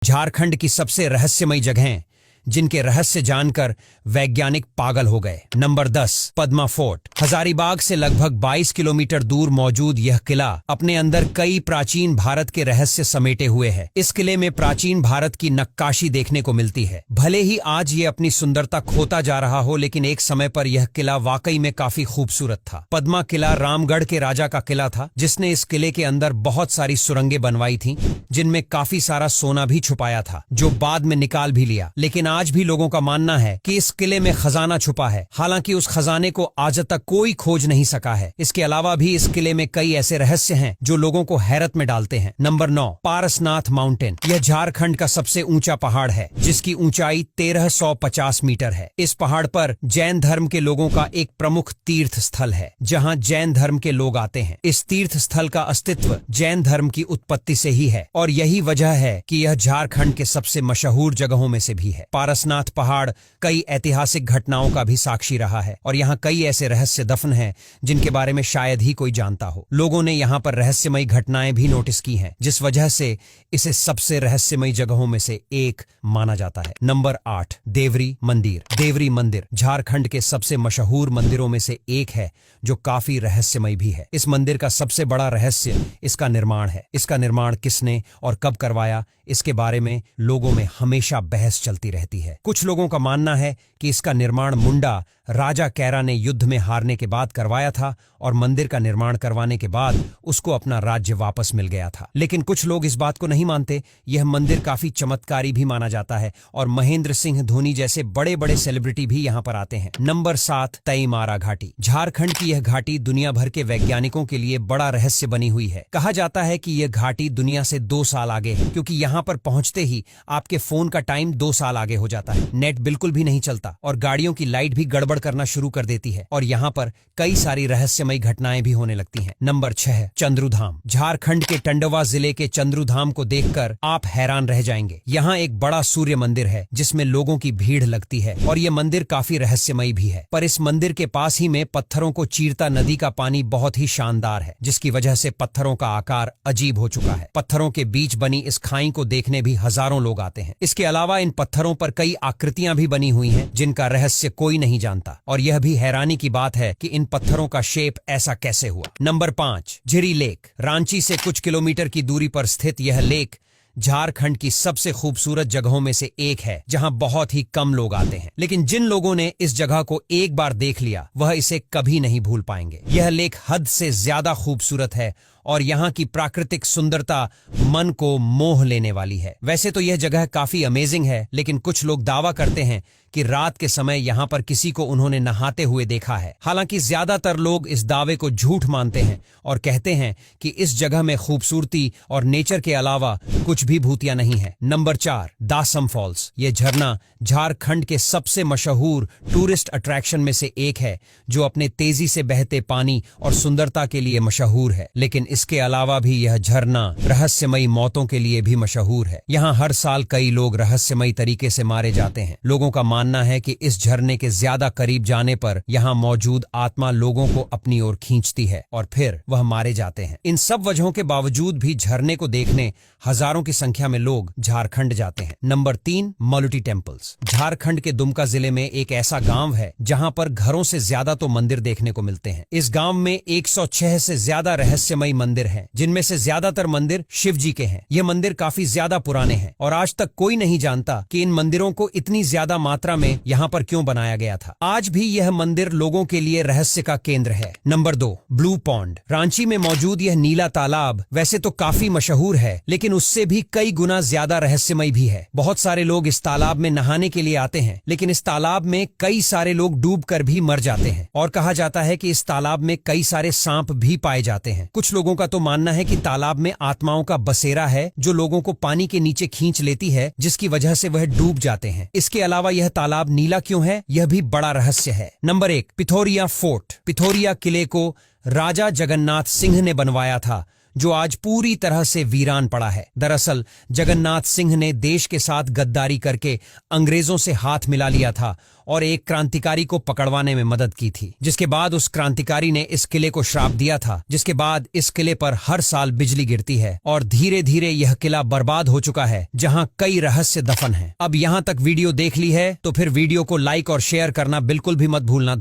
झारखंड की सबसे रहस्यमयी जगहें जिनके रहस्य जानकर वैज्ञानिक पागल हो गए। Number 10, Padma fort. हजारीबाग से लगभग 22 किलोमीटर दूर मौजूद यह किला अपने अंदर कई प्राचीन भारत के रहस्य समेटे हुए है। इस किले में प्राचीन भारत की नक्काशी देखने को मिलती है। भले ही आज ये अपनी सुंदरता खोता जा रहा हो, लेकिन एक समय पर यह किला वाकई में काफी खूबसूरत था। पद्मा किला रामगढ़ के राजा का किला था, जिसने इस किले के अंदर बहुत सारी सुरंगें बनवाई थीं, जिनमें काफी सारा सोना भी छुपाया था, जो बाद में निकाल भी लिया। लेकिन आज भी लोगों का मानना है कि इस किले में खजाना छुपा है। हालांकि उस खजाने को आज तक कोई खोज नहीं सका है। इसके अलावा भी इस किले में कई ऐसे रहस्य हैं जो लोगों को हैरत में डालते हैं। Number 9, Parasnath mountain. यह झारखंड का सबसे ऊंचा पहाड़ है, जिसकी ऊंचाई 1350 मीटर है। इस पहाड़ पर जैन धर्म के लोगों का एक प्रमुख तीर्थ स्थल है, जहां जैन धर्म के लोग आते हैं। इस तीर्थ स्थल का अस्तित्व जैन धर्म की उत्पत्ति से ही है, और यही वजह है कि यह झारखंड के सबसे मशहूर जगहों में से भी है। पारसनाथ पहाड़ कई ऐतिहासिक घटनाओं का भी साक्षी रहा है, और यहाँ कई ऐसे रहस्य दफन हैं जिनके बारे में शायद ही कोई जानता हो। लोगों ने यहाँ पर रहस्यमयी घटनाएं भी नोटिस की हैं, जिस वजह से इसे सबसे रहस्यमयी जगहों में से एक माना जाता है। नंबर 8, देवरी मंदिर। देवरी मंदिर झारखंड के सबसे मशहूर मंदिरों में से एक है, जो काफी रहस्यमयी भी है। इस मंदिर का सबसे बड़ा रहस्य इसका निर्माण है। इसका निर्माण किसने और कब करवाया, इसके बारे में लोगों में हमेशा बहस चलती रहती है। कुछ लोगों का मानना है कि इसका निर्माण मुंडा राजा कैरा ने युद्ध में हारने के बाद करवाया था, और मंदिर का निर्माण करवाने के बाद उसको अपना राज्य वापस मिल गया था। लेकिन कुछ लोग इस बात को नहीं मानते। यह मंदिर काफी चमत्कारी भी माना जाता है, और महेंद्र सिंह धोनी जैसे बड़े बड़े सेलिब्रिटी भी यहाँ पर आते हैं। नंबर 7, तईमारा घाटी। झारखंड की यह घाटी दुनिया भर के वैज्ञानिकों के लिए बड़ा रहस्य बनी हुई है। कहा जाता है कि यह घाटी दुनिया से 2 साल आगे है, क्योंकि यहाँ पर पहुंचते ही आपके फोन का टाइम 2 साल आगे हो जाता है। नेट बिल्कुल भी नहीं चलता, और गाड़ियों की लाइट भी गड़बड़ करना शुरू कर देती है, और यहाँ पर कई सारी रहस्यमयी घटनाएं भी होने लगती हैं। नंबर 6, चंद्रुधाम। झारखंड के टंडवा जिले के चंद्रुधाम को देखकर आप हैरान रह जाएंगे। यहाँ एक बड़ा सूर्य मंदिर है, जिसमें लोगों की भीड़ लगती है, और यह मंदिर काफी रहस्यमयी भी है। पर इस मंदिर के पास ही में पत्थरों को चीरता नदी का पानी बहुत ही शानदार है, जिसकी वजह से पत्थरों का आकार अजीब हो चुका है। पत्थरों के बीच बनी इस खाई को देखने भी हजारों लोग आते हैं। इसके अलावा इन पत्थरों पर कई आकृतियां भी बनी हुई हैं, जिनका रहस्य कोई नहीं जानता, और यह भी हैरानी की बात है कि इन पत्थरों का शेप ऐसा कैसे हुआ। नंबर 5, झिरी लेक। रांची से कुछ किलोमीटर की दूरी पर स्थित यह लेक झारखंड की सबसे खूबसूरत जगहों में से एक है, जहां बहुत ही कम लोग आते हैं। लेकिन जिन लोगों ने इस जगह को एक बार देख लिया, वह इसे कभी नहीं भूल पाएंगे। यह लेक हद से ज्यादा खूबसूरत है, और यहाँ की प्राकृतिक सुंदरता मन को मोह लेने वाली है। वैसे तो यह जगह काफी अमेजिंग है, लेकिन कुछ लोग दावा करते हैं कि रात के समय यहाँ पर किसी को उन्होंने नहाते हुए देखा है। हालांकि ज्यादातर लोग इस दावे को झूठ मानते हैं और कहते हैं कि इस जगह में खूबसूरती और नेचर के अलावा कुछ भी भूतिया नहीं है। Number 4, Dassam falls. ये झरना झारखंड के सबसे मशहूर टूरिस्ट अट्रैक्शन में से एक है, जो अपने तेजी से बहते पानी और सुंदरता के लिए मशहूर है। लेकिन इसके अलावा भी यह झरना रहस्यमयी मौतों के लिए भी मशहूर है। यहाँ हर साल कई लोग रहस्यमयी तरीके से मारे जाते हैं। लोगों का मानना है कि इस झरने के ज्यादा करीब जाने पर यहाँ मौजूद आत्मा लोगों को अपनी ओर खींचती है, और फिर वह मारे जाते हैं। इन सब वजहों के बावजूद भी झरने को देखने हजारों की संख्या में लोग झारखंड जाते हैं। Number 3, मलुटी temples. झारखंड के दुमका जिले में एक ऐसा गांव है जहां पर घरों से ज्यादा तो मंदिर देखने को मिलते हैं। इस गांव में 106 से ज्यादा रहस्यमयी मंदिर हैं, जिनमें से ज्यादातर मंदिर शिव जी के हैं। ये मंदिर काफी ज्यादा पुराने हैं, और आज तक कोई नहीं जानता कि इन मंदिरों को इतनी ज्यादा मात्रा में यहाँ पर क्यों बनाया गया था। आज भी यह मंदिर लोगों के लिए रहस्य का केंद्र है। Number 2, blue pond. रांची में मौजूद यह नीला तालाब वैसे तो काफी मशहूर है, लेकिन उससे भी कई गुना ज्यादा रहस्यमयी भी है। बहुत सारे लोग इस तालाब में नहाने के लिए आते हैं, लेकिन इस तालाब में कई सारे लोग डूबकर भी मर जाते हैं, और कहा जाता है कि इस तालाब में कई सारे सांप भी पाए जाते हैं। कुछ लोगों का तो मानना है कि तालाब में आत्माओं का बसेरा है, जो लोगों को पानी के नीचे खींच लेती है, जिसकी वजह से वह डूब जाते हैं। इसके अलावा यह तालाब नीला क्यों है, यह भी बड़ा रहस्य है। Number 1, पिथौरिया fort. पिथौरिया किले को राजा जगन्नाथ सिंह ने बनवाया था, जो आज पूरी तरह से वीरान पड़ा है। दरअसल जगन्नाथ सिंह ने देश के साथ गद्दारी करके अंग्रेजों से हाथ मिला लिया था और एक क्रांतिकारी को पकड़वाने में मदद की थी, जिसके बाद उस क्रांतिकारी ने इस किले को श्राप दिया था, जिसके बाद इस किले पर हर साल बिजली गिरती है और धीरे धीरे यह किला बर्बाद हो चुका है, जहां कई रहस्य दफन हैं। अब यहां तक वीडियो देख ली है तो फिर वीडियो को लाइक और शेयर करना बिल्कुल भी मत भूलना।